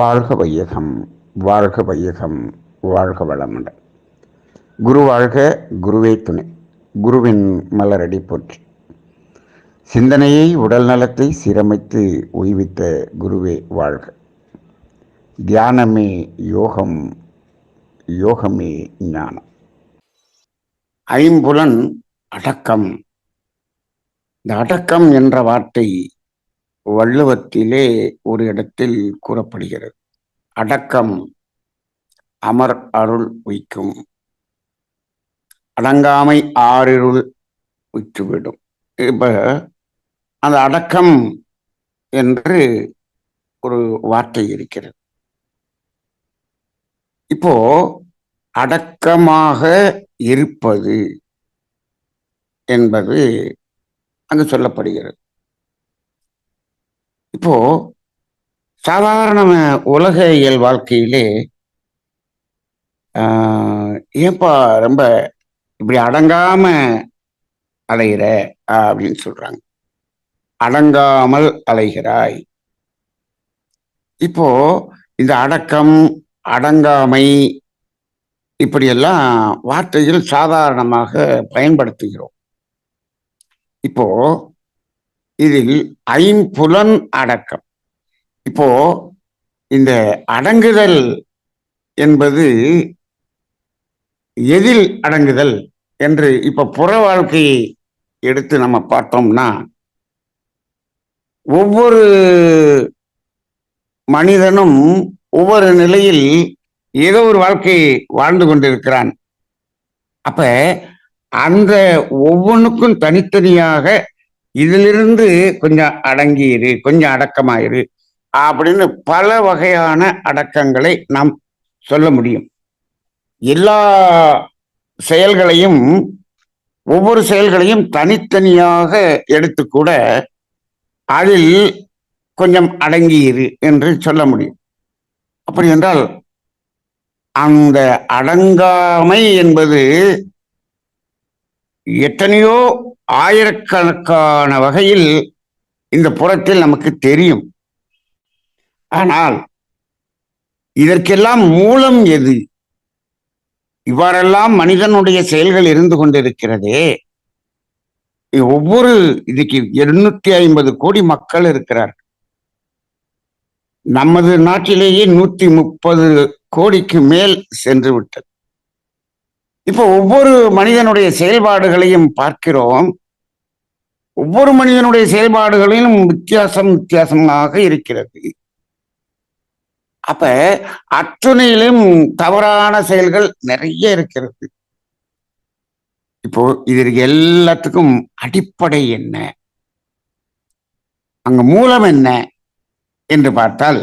வாழ்க வையகம், வாழ்க வையகம், வாழ்க வளமுடன். குரு வாழ்க, குருவே துணை. குருவின் மலரடி போற்றி. சிந்தனையை, உடல் நலத்தை சீரமைத்து உய்வித்த குருவே வாழ்க. தியானமே யோகம், யோகமே ஞானம். ஐம்புலன் அடக்கம். இந்த அடக்கம் என்ற வார்த்தை வள்ளுவத்திலே ஒரு இடத்தில் கூறப்படுகிறது. அடக்கம் அமர் அருள் உய்க்கும், அடங்காமை ஆறிருள் உற்றுவிடும். இப்ப அந்த அடக்கம் என்று ஒரு வார்த்தை இருக்கிறது. இப்போ அடக்கமாக இருப்பது என்பது அங்கு சொல்லப்படுகிறது. இப்போ சாதாரண உலக இயல் வாழ்க்கையிலே ஏன்பா ரொம்ப இப்படி அடங்காம அலைகிற அப்படின்னு சொல்றாங்க. அடங்காமல் அலைகிறாய். இப்போ இந்த அடக்கம், அடங்காமை இப்படியெல்லாம் வார்த்தைகள் சாதாரணமாக பயன்படுத்துகிறோம். இப்போ இதில் ஐம்புலன் அடக்கம். இப்போ இந்த அடங்குதல் என்பது எதில் அடங்குதல் என்று இப்ப புற வாழ்க்கையை எடுத்து நம்ம பார்த்தோம்னா, ஒவ்வொரு மனிதனும் ஒவ்வொரு நிலையில் ஏதோ ஒரு வாழ்க்கையை வாழ்ந்து கொண்டிருக்கிறான். அப்ப அந்த ஒவ்வொன்றுக்கும் தனித்தனியாக இதிலிருந்து கொஞ்சம் அடங்கியிரு, கொஞ்சம் அடக்கமாயிரு அப்படின்னு பல வகையான அடக்கங்களை நாம் சொல்ல முடியும். எல்லா செயல்களையும், ஒவ்வொரு செயல்களையும் தனித்தனியாக எடுத்துக்கூட அதில் கொஞ்சம் அடங்கியிரு என்று சொல்ல முடியும். அப்படி என்றால் அந்த அடங்காமை என்பது எத்தனையோ ஆயிரக்கணக்கான வகையில் இந்த புறத்தில் நமக்கு தெரியும். ஆனால் இதற்கெல்லாம் மூலம் எது? இவ்வாறெல்லாம் மனிதனுடைய செயல்கள் இருந்து கொண்டிருக்கிறதே. ஒவ்வொரு இதுக்கு 250 கோடி மக்கள் இருக்கிறார். நமது நாட்டிலேயே 130 கோடிக்கு மேல் சென்று விட்டது. இப்ப ஒவ்வொரு மனிதனுடைய செயல்பாடுகளையும் பார்க்கிறோம். ஒவ்வொரு மனிதனுடைய செயல்பாடுகளிலும் வித்தியாசமாக இருக்கிறது. அப்ப அத்துணையிலும் தவறான செயல்கள் நிறைய இருக்கிறது. இப்போ இதற்கு எல்லாத்துக்கும் அடிப்படை என்ன, அங்க மூலம் என்ன என்று பார்த்தால்,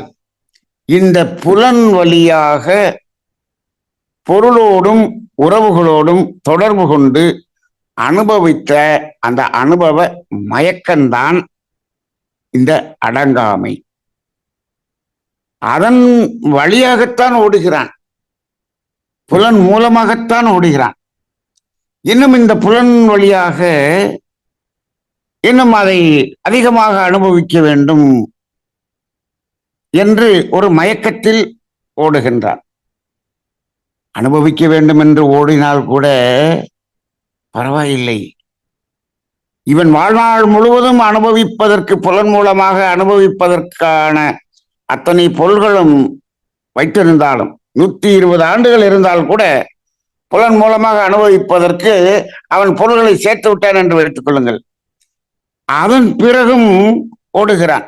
இந்த புலன் வழியாக பொருளோடும் உறவுகளோடும் தொடர்பு கொண்டு அனுபவித்த அந்த அனுபவ மயக்கம்தான் இந்த அடங்காமை. அதன் வழியாகத்தான் ஓடுகிறான், புலன் மூலமாகத்தான் ஓடுகிறான். இன்னும் இந்த புலன் வழியாக இன்னும் அதை அதிகமாக அனுபவிக்க வேண்டும் என்று ஒரு மயக்கத்தில் ஓடுகின்றான். அனுபவிக்க வேண்டும் என்று ஓடினால் கூட பரவாயில்லை. இவன் வாழ்நாள் முழுவதும் அனுபவிப்பதற்கு, புலன் மூலமாக அனுபவிப்பதற்கான அத்தனை பொருள்களும் வைத்திருந்தாலும், 120 ஆண்டுகள் இருந்தால் கூட புலன் மூலமாக அனுபவிப்பதற்கு அவன் பொருள்களை சேர்த்து விட்டான் என்று வைத்துக் கொள்ளுங்கள். அதன் பிறகும் ஓடுகிறான்,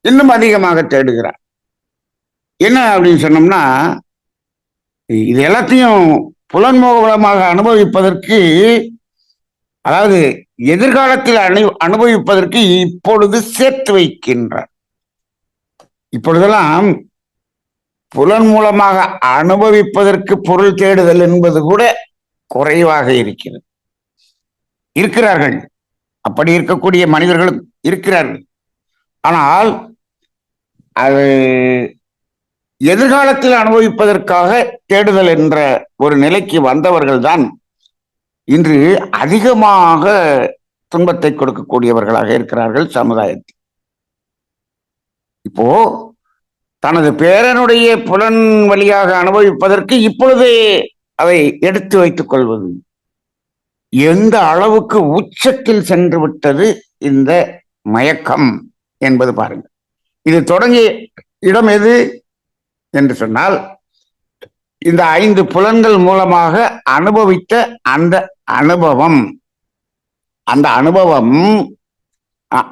இன்னும் அதிகமாக தேடுகிறான். என்ன அப்படின்னு சொன்னோம்னா, இது எல்லாத்தையும் புலன் மூலமாக அனுபவிப்பதற்கு, அதாவது எதிர்காலத்தில் அனுபவிப்பதற்கு இப்பொழுது சேர்த்து வைக்கின்றார். இப்பொழுதெல்லாம் புலன் மூலமாக அனுபவிப்பதற்கு பொருள் தேடுதல் என்பது கூட குறைவாக இருக்கிறார்கள். அப்படி இருக்கக்கூடிய மனிதர்களும் இருக்கிறார்கள். ஆனால் அது எதிர்காலத்தில் அனுபவிப்பதற்காக தேடுதல் என்ற ஒரு நிலைக்கு வந்தவர்கள் தான் இன்று அதிகமாக துன்பத்தை கொடுக்கக்கூடியவர்களாக இருக்கிறார்கள் சமுதாயத்தில். இப்போ தனது பேரனுடைய புலன் வழியாக அனுபவிப்பதற்கு இப்பொழுதே அதை எடுத்து வைத்துக் கொள்வது எந்த அளவுக்கு உச்சத்தில் சென்று விட்டது இந்த மயக்கம் என்பது பாருங்கள். இது தொடங்கிய இடம் எது என்று சொன்னால், இந்த 5 புலன்கள் மூலமாக அனுபவித்த அந்த அனுபவம்,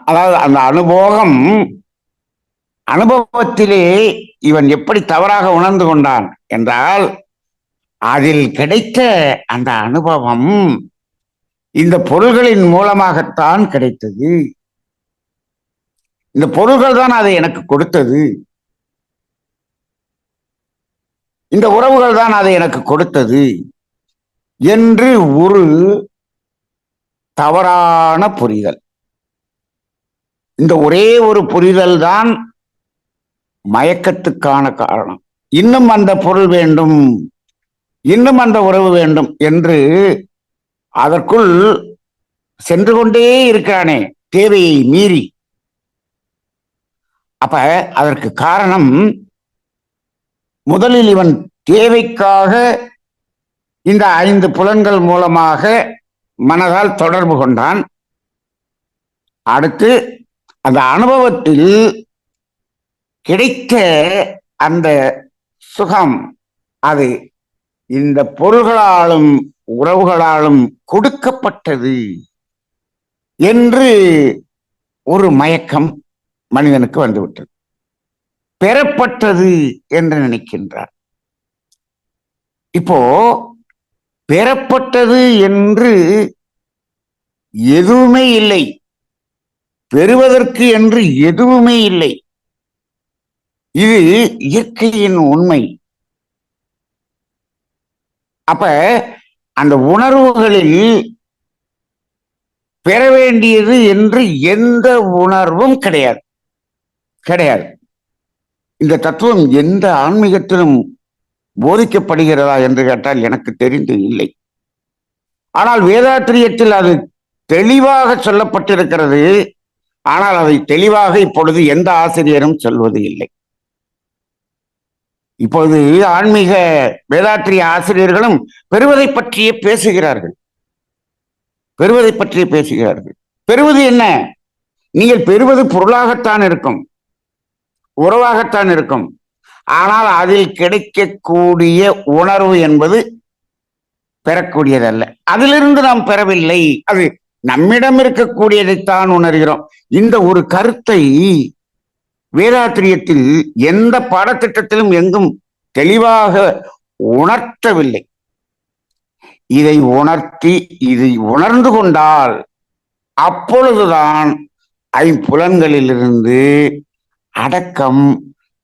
அதாவது அந்த அனுபவத்திலே இவன் எப்படி தவறாக உணர்ந்து கொண்டான் என்றால், அதில் கிடைத்த அந்த அனுபவம் இந்த பொருள்களின் மூலமாகத்தான் கிடைத்தது. இந்த பொருள்கள் தான் அதை எனக்கு கொடுத்தது, இந்த உறவுகள் தான் அதை எனக்கு கொடுத்தது என்று ஒரு தவறான புரிதல். இந்த ஒரே ஒரு புரிதல் தான் மயக்கத்துக்கான காரணம். இன்னும் அந்த பொருள் வேண்டும், இன்னும் அந்த உறவு வேண்டும் என்று அதற்குள் சென்று கொண்டே இருக்கிறானே, தேவையை மீறி. அப்ப அதற்கு காரணம், முதலில் இவன் தேவைக்காக இந்த 5 புலன்கள் மூலமாக மனதால் தொடர்பு கொண்டான். அடுத்து அந்த அனுபவத்தில் கிடைத்த அந்த சுகம், அது இந்த பொருள்களாலும் உறவுகளாலும் கொடுக்கப்பட்டது என்று ஒரு மயக்கம் மனிதனுக்கு வந்துவிட்டது. பெறப்பட்டது என்று நினைக்கின்றார். இப்போ பெறப்பட்டது என்று எதுவுமே இல்லை, பெறுவதற்கு என்று எதுவுமே இல்லை. இது இயற்கையின் உண்மை. அப்ப அந்த உணர்வுகளில் பெற வேண்டியது என்று எந்த உணர்வும் கிடையாது. இந்த தத்துவம் எந்த ஆன்மீகத்திலும் போதிக்கப்படுகிறதா என்று கேட்டால் எனக்கு தெரிந்து இல்லை. ஆனால் வேதாத்திரியத்தில் அது தெளிவாக சொல்லப்பட்டிருக்கிறது. ஆனால் அதை தெளிவாக இப்பொழுது எந்த ஆசிரியரும் சொல்வது இல்லை. இப்பொழுது ஆன்மீக வேதாத்திரிய ஆசிரியர்களும் பெறுவதை பற்றியே பேசுகிறார்கள். பெறுவது என்ன? நீங்கள் பெறுவது பொருளாகத்தான் இருக்கும், உறவாகத்தான் இருக்கும். ஆனால் அதில் கிடைக்கக்கூடிய உணர்வு என்பது பெறக்கூடியதல்ல. அதிலிருந்து நாம் பெறவில்லை, அது நம்மிடம் இருக்கக்கூடியதைத்தான் உணர்கிறோம். இந்த ஒரு கருத்தை வேதாத்திரியத்தில் எந்த பாடத்திட்டத்திலும் எங்கும் தெளிவாக உணர்த்தவில்லை. இதை உணர்ந்து கொண்டால் அப்பொழுதுதான் ஐம்புலன்களிலிருந்து அடக்கம்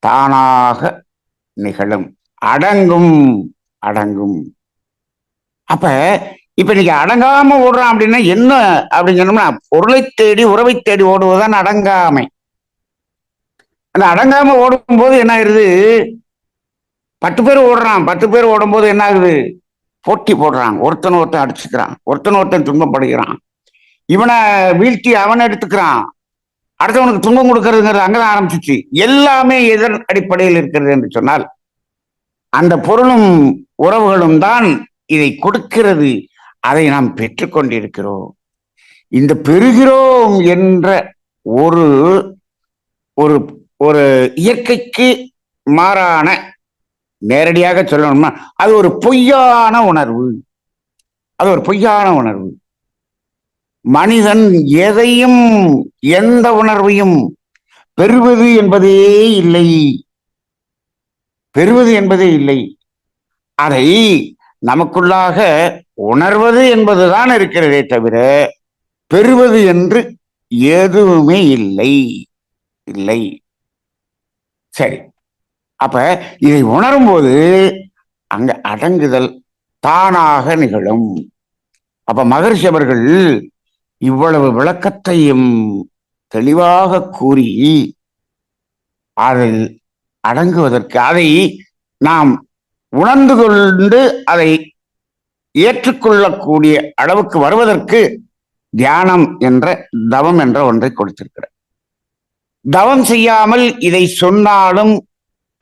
தானாக நிகழும், அடங்கும். அப்ப இன்னைக்கு அடங்காம ஓடுறான் அப்படின்னா என்ன அப்படின்னு சொன்னோம்னா, பொருளை தேடி உறவை தேடி ஓடுவதுதான் அடங்காமை. அந்த அடங்காம ஓடும் போது என்ன ஆகுது? 10 பேர் ஓடுறான், 10 பேர் ஓடும் போது என்ன ஆகுது? போட்டி போடுறான், ஒருத்தன் அடிச்சுக்கிறான், ஒருத்தன் துன்பப்படுகிறான், இவனை வீழ்த்தி அவனை எடுத்துக்கிறான், அடுத்தவனுக்கு துன்பம் கொடுக்கறதுங்கிறது அங்கதான் ஆரம்பிச்சிச்சு. எல்லாமே எதன் அடிப்படையில் இருக்கிறது என்று சொன்னால், அந்த பொருளும் உறவுகளும் தான் இதை கொடுக்கிறது. அதை நாம் பெற்றுக்கொண்டிருக்கிறோம். இந்த பெறுகிறோம் என்ற ஒரு ஒரு ஒரு இயற்கைக்கு மாறான, நேரடியாக சொல்லணும்னா அது ஒரு பொய்யான உணர்வு. மனிதன் எதையும் எந்த உணர்வையும் பெறுவது என்பதே இல்லை. அதை நமக்குள்ளாக உணர்வது என்பதுதான் இருக்கிறதே தவிர பெறுவது என்று எதுவுமே இல்லை. சரி, அப்ப இதை உணரும் போது அங்க அடங்குதல் தானாக நிகழும். அப்ப மகரிஷி அவர்கள் இவ்வளவு விளக்கத்தையும் தெளிவாக கூறி அதில் அடங்குவதற்கு, அதை நாம் உணர்ந்து கொண்டு அதை ஏற்றுக்கொள்ளக்கூடிய அளவுக்கு வருவதற்கு தியானம் என்ற தவம் என்ற ஒன்றை கொடுத்திருக்கிறார். தவம் செய்யாமல் இதை சொன்னாலும்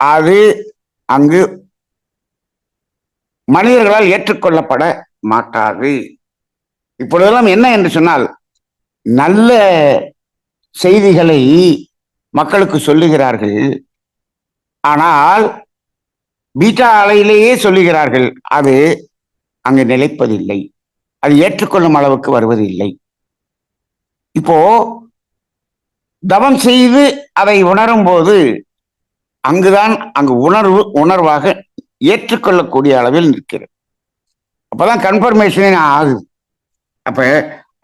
அது அங்கு மனிதர்களால் ஏற்றுக்கொள்ளப்பட மாட்டாது. இப்பொழுதெல்லாம் என்ன என்று சொன்னால், நல்ல செய்திகளை மக்களுக்கு சொல்லுகிறார்கள், ஆனால் பீட்டா அலையிலேயே சொல்லுகிறார்கள். அது அங்கு நிலைப்பதில்லை, அது ஏற்றுக்கொள்ளும் அளவுக்கு வருவதில்லை. இப்போ தவம் செய்து அதை உணரும் போது அங்குதான் அங்கு உணர்வாக ஏற்றுக்கொள்ளக்கூடிய அளவில் நிற்கிறது. அப்பதான் கன்ஃபர்மேஷனே ஆகுது. அப்ப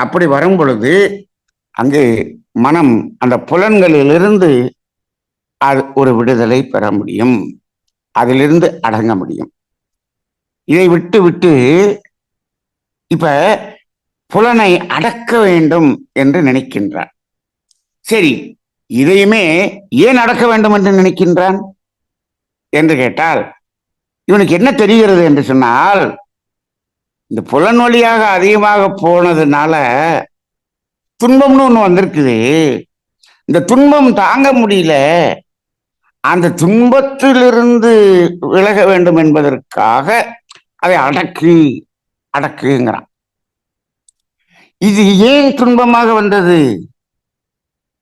அப்படி வரும் பொழுது அங்கு மனம் அந்த புலன்களிலிருந்து அது ஒரு விடுதலை பெற முடியும், அதிலிருந்து அடங்க முடியும். இதை விட்டு விட்டு இப்ப புலனை அடக்க வேண்டும் என்று நினைக்கின்றான். சரி, இதையுமே ஏன் அடக்க வேண்டும் என்று நினைக்கின்றான் என்று கேட்டால், இவனுக்கு என்ன தெரிகிறது என்று சொன்னால், இந்த புலன் வழியாக அதிகமாக போனதுனால துன்பம்னு ஒண்ணு வந்திருக்குது. இந்த துன்பம் தாங்க முடியல, அந்த துன்பத்திலிருந்து விலக வேண்டும் என்பதற்காக அதை அடக்குங்கிறான். இது ஏன் துன்பமாக வந்தது?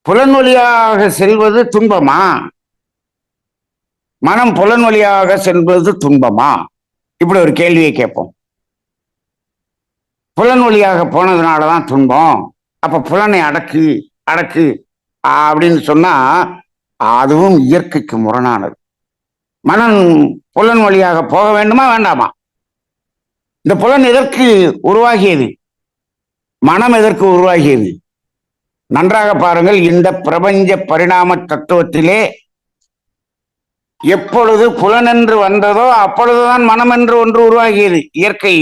புலன் வழியாக செல்வது துன்பமா? மனம் புலன் வழியாக செல்வது துன்பமா? இப்படி ஒரு கேள்வியை கேட்போம். புலன் வழியாக போனதுனாலதான் துன்பம், அப்ப புலனை அடக்கு அப்படின்னு சொன்னா அதுவும் இயற்கைக்கு முரணானது. மனம் புலன் வழியாக போக வேண்டுமா வேண்டாமா? இந்த புலன் எதற்கு உருவாகியது? மனம் எதற்கு உருவாகியது? நன்றாக பாருங்கள். இந்த பிரபஞ்ச பரிணாம தத்துவத்திலே எப்பொழுது புலன் என்று வந்ததோ அப்பொழுதுதான் மனம் என்று ஒன்று உருவாகியது. இயற்கை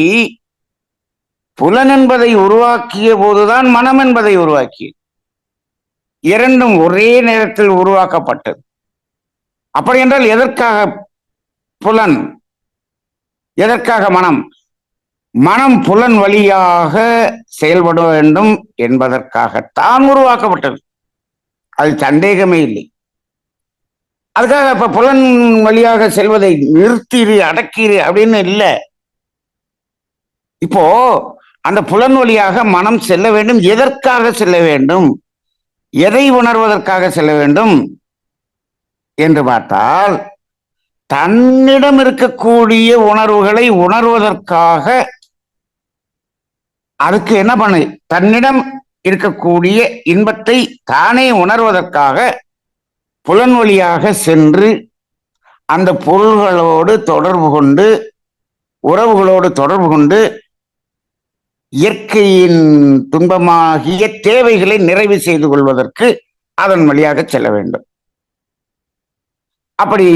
புலன் என்பதை உருவாக்கிய போதுதான் மனம் என்பதை உருவாக்கியது. இரண்டும் ஒரே நேரத்தில் உருவாக்கப்பட்டது. அப்படி என்றால் எதற்காக புலன், எதற்காக மனம்? மனம் புலன் வழியாக செயல்பட வேண்டும் என்பதற்காகத்தான் உருவாக்கப்பட்டது, அது சந்தேகமே இல்லை. அதுக்காக இப்ப புலன் வழியாக செல்வதை நிறுத்திடு அடக்கிடு அப்படின்னு இல்லை. இப்போ அந்த புலன் வழியாக மனம் செல்ல வேண்டும். எதற்காக செல்ல வேண்டும்? எதை உணர்வதற்காக செல்ல வேண்டும் என்று பார்த்தால், தன்னிடம் இருக்கக்கூடிய உணர்வுகளை உணர்வதற்காக. அதுக்கு என்ன பண்ணு? தன்னிடம் இருக்கக்கூடிய இன்பத்தை தானே உணர்வதற்காக புலன் வழியாக சென்று அந்த பொருள்களோடு தொடர்பு கொண்டு, உறவுகளோடு தொடர்பு கொண்டு இயற்கையின் துன்பமாகிய தேவைகளை நிறைவு செய்து கொள்வதற்கு அதன் வழியாக செல்ல வேண்டும். அப்படி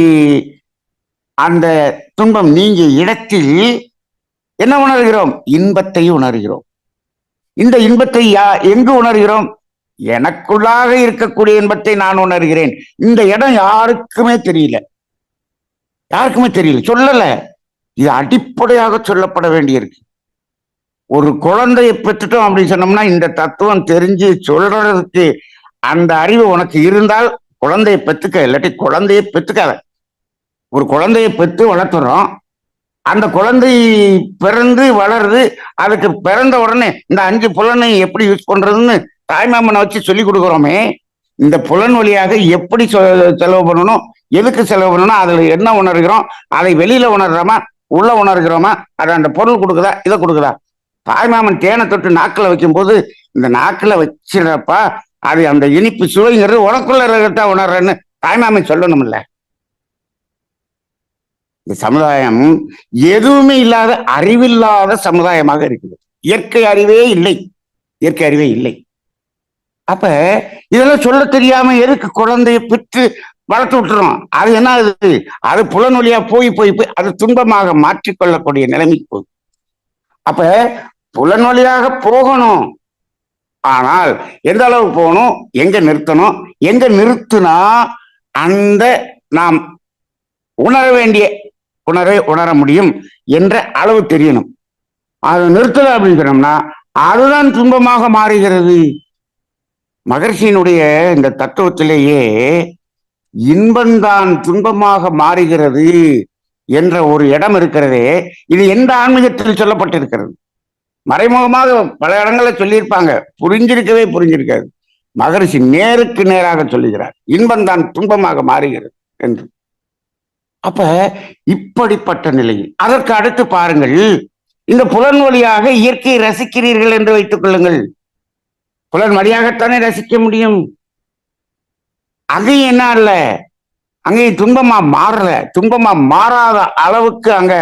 அந்த துன்பம் நீங்கிய இடத்தில் என்ன உணர்கிறோம்? இன்பத்தை உணர்கிறோம். இந்த இன்பத்தை எங்கு உணர்கிறோம்? எனக்குள்ளாக இருக்கக்கூடிய இன்பத்தை நான் உணர்கிறேன். இந்த இடம் யாருக்குமே தெரியல, சொல்லல. இது அடிப்படையாக சொல்லப்பட வேண்டியிருக்கு. ஒரு குழந்தையை பெற்றுட்டோம் அப்படின்னு சொன்னோம்னா, இந்த தத்துவம் தெரிஞ்சு சொல்றதுக்கு அந்த அறிவு உனக்கு இருந்தால் குழந்தையை பெற்றுக்க, இல்லாட்டி குழந்தையை பெற்றுக்காத. ஒரு குழந்தையை பெற்று வளர்த்துறோம், அந்த குழந்தை பிறந்து வளருது. அதுக்கு பிறந்த உடனே இந்த 5 புலனை எப்படி யூஸ் பண்றதுன்னு தாய்மாமனை வச்சு சொல்லி கொடுக்குறோமே. இந்த புலன் வழியாக எப்படி செலவு பண்ணணும், எதுக்கு செலவு பண்ணணும், அதுல என்ன உணர்கிறோம், அதை வெளியில உணர்றோமா உள்ள உணர்கிறோமா, அதை அந்த பொருள் கொடுக்குதா இதை கொடுக்குதா? தாய்மாமன் தேனை தொட்டு நாக்கில் வைக்கும் போது இந்த நாக்கில் வச்சிடப்பா, அது அந்த இனிப்பு சுவைங்கிறது உனக்குள்ள இருக்கா உணர்றேன்னு தாய்மாமன் சொல்லணும்ல. இந்த சமுதாயம் எதுவுமே இல்லாத அறிவில்லாத சமுதாயமாக இருக்குது. இயற்கை அறிவே இல்லை. அப்ப இதெல்லாம் சொல்ல தெரியாம எதுக்கு குழந்தைய பெற்று வளர்த்து விட்டுறோம்? அது என்ன ஆகுது? அது புலன் வழியா போய் அது துன்பமாக மாற்றிக்கொள்ளக்கூடிய நிலைமைக்கு போகுது. அப்ப புலன் வழியாக போகணும், ஆனால் எந்த அளவுக்கு போகணும், எங்க நிறுத்தணும், எங்க நிறுத்தினா அந்த நாம் உணர வேண்டிய உணர முடியும் என்ற அளவு தெரியணும். அதை நிறுத்தல அப்படின்னு சொன்னோம்னா அதுதான் துன்பமாக மாறுகிறது. மகர்ஷியினுடைய இந்த தத்துவத்திலேயே இன்பம்தான் துன்பமாக மாறுகிறது என்ற ஒரு இடம் இருக்கிறதே, இது எந்த ஆன்மீகத்தில் சொல்லப்பட்டிருக்கிறது? மறைமுகமாக பல இடங்களில் சொல்லியிருப்பாங்க, புரிஞ்சிருக்காது. மகரிஷி நேருக்கு நேராக சொல்லுகிறார், இன்பம்தான் துன்பமாக மாறுகிறது என்று. அப்ப இப்படிப்பட்ட நிலையில் அதற்கு அடுத்து பாருங்கள், இந்த புலன் வழியாக இயற்கையை ரசிக்கிறீர்கள் என்று வைத்துக் கொள்ளுங்கள். புலன் வழியாகத்தானே ரசிக்க முடியும். அது என்ன அல்ல, அங்கே துன்பமா மாறல, துன்பமா மாறாத அளவுக்கு அங்க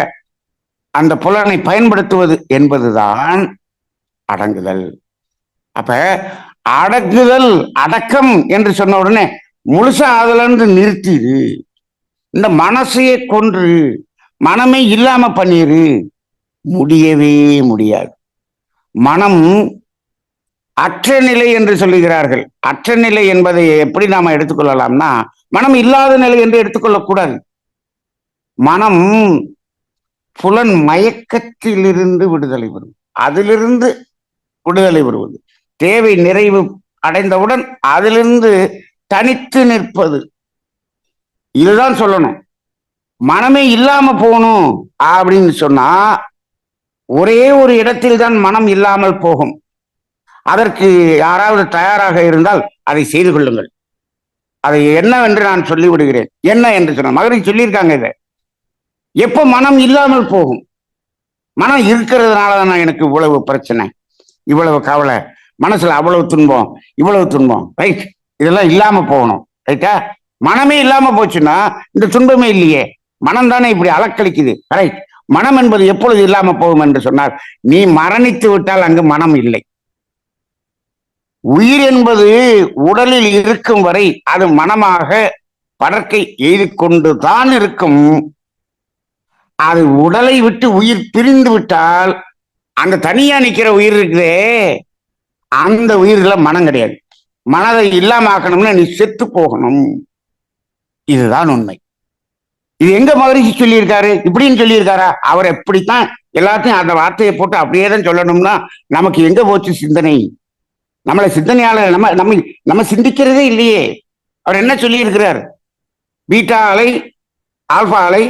அந்த புலனை பயன்படுத்துவது என்பதுதான் அடங்குதல். அப்ப அடக்குதல், அடக்கம் என்று சொன்ன உடனே முழுசா அதுல இருந்து நிறுத்திடு, இந்த மனசையே கொன்று மனமே இல்லாம பண்ணிரு, முடியவே முடியாது. மனம் அற்ற நிலை என்று சொல்லுகிறார்கள். அற்ற நிலை என்பதை எப்படி நாம எடுத்துக்கொள்ளலாம்னா, மனம் இல்லாத நிலை என்று எடுத்துக்கொள்ளக்கூடாது. மனம் புலன் மயக்கத்திலிருந்து விடுதலை பெறும், அதிலிருந்து விடுதலை பெறுவது, தேவை நிறைவு அடைந்தவுடன் அதிலிருந்து தனித்து நிற்பது, இதுதான் சொல்லணும். மனமே இல்லாம போகணும் அப்படின்னு சொன்னா ஒரே ஒரு இடத்தில் தான் மனம் இல்லாமல் போகும். அதற்கு யாராவது தயாராக இருந்தால் அதை செய்து கொள்ளுங்கள். அதை என்னவென்று நான் சொல்லிவிடுகிறேன். என்ன என்று சொன்ன மகரிஷி சொல்லியிருக்காங்க, இதை எப்ப மனம் இல்லாமல் போகும்? மனம் இருக்கிறதுனாலதான் எனக்கு இவ்வளவு பிரச்சனை, இவ்வளவு கவலை, மனசுல அவ்வளவு துன்பம், இவ்வளவு துன்பம், ரைட்? இதெல்லாம் இல்லாம போகணும், ரைட்டா? மனமே இல்லாம போச்சுன்னா இந்த துன்பமே இல்லையே, மனம் தானே இப்படி அலக்களிக்குது, ரைட்? மனம் என்பது எப்பொழுது இல்லாம போகும் என்று சொன்னால், நீ மரணித்து விட்டால் அங்கு மனம் இல்லை. உயிர் என்பது உடலில் இருக்கும் வரை அது மனமாக படற்கை எய்து கொண்டுதான் இருக்கும். அது உடலை விட்டு உயிர் பிரிந்து விட்டால் அந்த தனியா நிக்கிற உயிர் இருக்குதே, அந்த உயிர்ல மனம் கிடையாது. மனதை இல்லாம ஆக்கணும்னா நீ செத்து போகணும். இதுதான் உண்மை. இது எங்க மகரிஷி சொல்லியிருக்காரு? இப்படின்னு சொல்லியிருக்காரா? அவர் எப்படித்தான் எல்லாத்தையும் அந்த வார்த்தையை போட்டு அப்படியே தான் சொல்லணும்னா நமக்கு எங்க போச்சு சிந்தனை? நம்மளை சிந்தனையாளர் நம்ம நம்ம நம்ம சிந்திக்கிறதே இல்லையே. அவர் என்ன சொல்லி இருக்கிறார்? பீட்டா அலை, ஆல்பா அலை,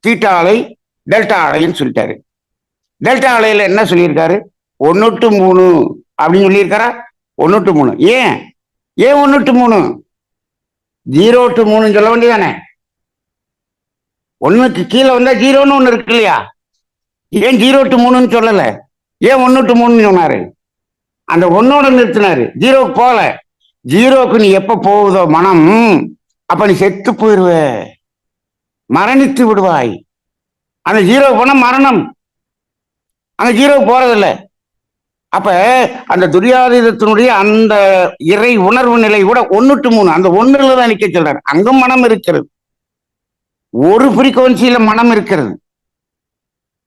தீட்டா அலை, டெல்டா அலைன்னு சொல்லிட்டாரு. டெல்டா அலையில என்ன சொல்லியிருக்காரு? 1:3 அப்படின்னு சொல்லியிருக்காரா? 1:3. ஏன் 1:3? 0:3 சொல்ல வேண்டியதானே? 1க்கு கீழே வந்தா 0ன்னு ஒண்ணு இருக்கு இல்லையா? ஏன் 0:3 சொல்லல? ஏன் 1:3 சொன்னாரு? அந்த 1ஓட நிறுத்தினாரு, 0க்கு போல. 0க்கு நீ எப்ப போகுதோ மனம், அப்ப நீ செத்து போயிருவ, மரணித்து விடுவாய். அந்த 0க்கு போனா மரணம், அங்க 0க்கு போறதில்ல. அப்ப அந்த துரியாதீதத்தினுடைய அந்த இறை உணர்வு நிலை கூட 1:3, அந்த 1ல தான் நிக்க சொல்றாரு. அங்கும் மனம் இருக்கிறது, ஒரு ஃப்ரீக்குவன்சியில மனம் இருக்கிறது.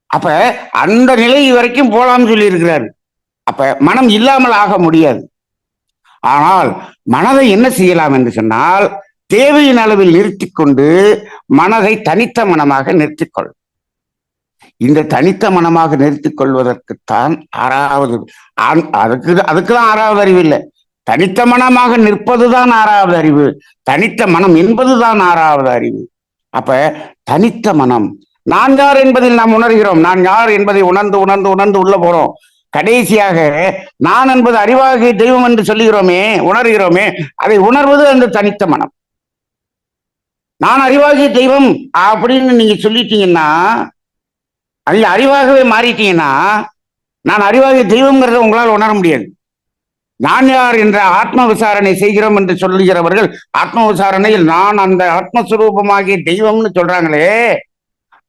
அப்ப அந்த நிலை வரைக்கும் போலாம்னு சொல்லி இருக்கிறாரு. அப்ப மனம் இல்லாமல் ஆக முடியாது. ஆனால் மனதை என்ன செய்யலாம் என்று சொன்னால், தேவையின் அளவில் நிறுத்தி கொண்டு மனதை தனித்த மனமாக நிறுத்திக்கொள். இந்த தனித்த மனமாக நிறுத்திக் கொள்வதற்குத்தான் ஆறாவது, அதுக்குதான் ஆறாவது அறிவு இல்லை. தனித்த மனமாக நிற்பதுதான் ஆறாவது அறிவு. தனித்த மனம் என்பதுதான் ஆறாவது அறிவு. அப்ப தனித்த மனம், நான் யார் என்பதில் நாம் உணர்கிறோம். நான் யார் என்பதை உணர்ந்து உணர்ந்து உணர்ந்து உள்ள போறோம். கடைசியாக நான் என்பது அறிவாகிய தெய்வம் என்று சொல்லுகிறோமே, உணர்கிறோமே, அதை உணர்வது அந்த தனித்த மனம். நான் அறிவாகிய தெய்வம் அப்படின்னு நீங்க சொல்லிட்டீங்கன்னா, அதில் அறிவாகவே மாறிட்டீங்கன்னா, நான் அறிவாகிய தெய்வம்ங்கிறத உங்களால் உணர முடியாது. நான் யார் என்ற ஆத்ம விசாரணை செய்கிறோம் என்று சொல்லுகிறவர்கள் ஆத்ம விசாரணையில் நான் அந்த ஆத்மஸ்வரூபமாகிய தெய்வம்னு சொல்றாங்களே,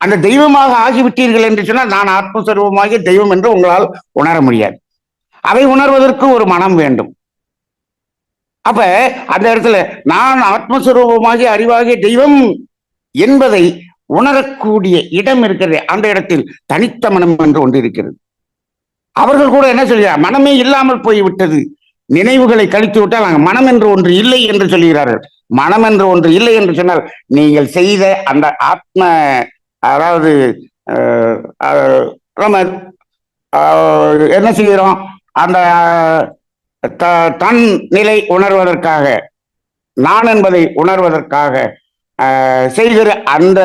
அந்த தெய்வமாக ஆகிவிட்டீர்கள் என்று சொன்னால் நான் ஆத்மஸ்வரூபமாகிய தெய்வம் என்று உங்களால் உணர முடியாது. அதை உணர்வதற்கு ஒரு மனம் வேண்டும். அப்ப அந்த இடத்துல நான் ஆத்மஸ்வரூபமாகிய அறிவாகிய தெய்வம் என்பதை உணரக்கூடிய இடம் இருக்கிறது. அந்த இடத்தில் தனித்த மனம் என்று ஒன்று இருக்கிறது. அவர்கள் கூட என்ன சொல்கிறார்? மனமே இல்லாமல் போய்விட்டது, நினைவுகளை கழித்து விட்டால் அங்க மனம் என்று ஒன்று இல்லை என்று சொல்கிறார்கள். மனம் என்று ஒன்று இல்லை என்று சொன்னால் நீங்கள் செய்த அந்த ஆத்ம, அதாவது நம்ம என்ன செய்கிறோம், அந்த தன் நிலை உணர்வதற்காக நான் என்பதை உணர்வதற்காக செய்கிற அந்த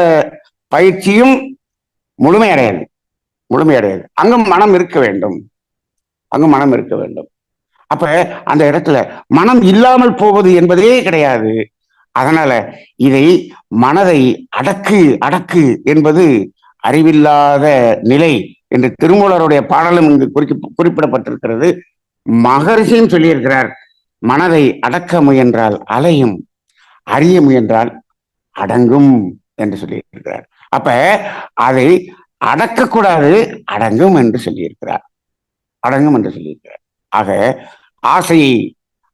பயிற்சியும் முழுமையடையாது. முழுமையடையாது. அங்கும் மனம் இருக்க வேண்டும். அங்கும் மனம் இருக்க வேண்டும். அப்ப அந்த இடத்துல மனம் இல்லாமல் போவது என்பதே கிடையாது. அதனால இதை மனதை அடக்கு அடக்கு என்பது அறிவில்லாத நிலை என்று திருமூலருடைய பாடலும் இங்கு குறிப்பிடப்பட்டிருக்கிறது. மகரிஷியும் சொல்லியிருக்கிறார், மனதை அடக்க முயன்றால் அலையும், அறிய முயன்றால் அடங்கும் என்று சொல்லியிருக்கிறார். அப்ப அதை அடக்கக்கூடாது, அடங்கும் என்று சொல்லியிருக்கிறார். அடங்கும் என்று சொல்லியிருக்கிறார். ஆக ஆசையை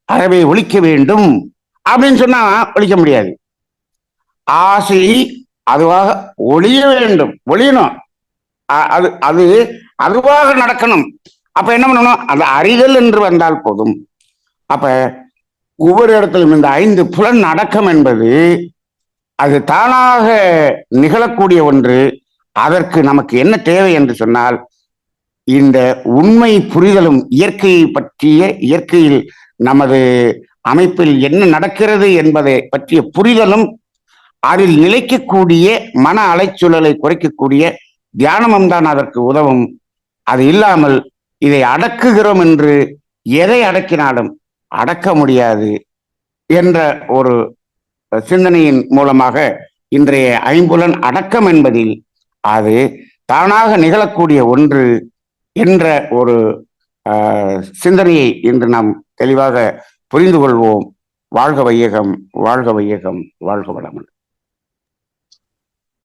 அறவே ஒழிக்க வேண்டும் அப்படின்னு சொன்னா ஒழிக்க முடியாது. ஆசை அதுவாக ஒழிய வேண்டும், ஒழியணும். அது அது அதுவாக நடக்கணும். அப்ப என்ன பண்ணணும்? அந்த அறிதல் என்று வந்தால் போதும். அப்ப ஒவ்வொரு இடத்திலும் இந்த 5 புலன் அடக்கம் என்பது அது தானாக நிகழக்கூடிய ஒன்று. அதற்கு நமக்கு என்ன தேவை என்று சொன்னால், இந்த உண்மை புரிதலும், இயற்கையை பற்றிய, இயற்கையில் நமது அமைப்பில் என்ன நடக்கிறது என்பதை பற்றிய புரிதலும், அதில் நிலைக்கக்கூடிய மன அலைச்சூழலை குறைக்கக்கூடிய தியானமும் தான் அதற்கு உதவும். அது இல்லாமல் இதை அடக்குகிறோம் என்று எதை அடக்கினாலும் அடக்க முடியாது என்ற ஒரு சிந்தனையின் மூலமாக இன்றைய 5 அடக்கம் என்பதில் அது தானாக நிகழக்கூடிய ஒன்று என்ற ஒரு சிந்தனையை இன்று நாம் தெளிவாக புரிந்து கொள்வோம். வாழ்க வையகம், வாழ்க வையகம், வாழ்க வளமுடன்.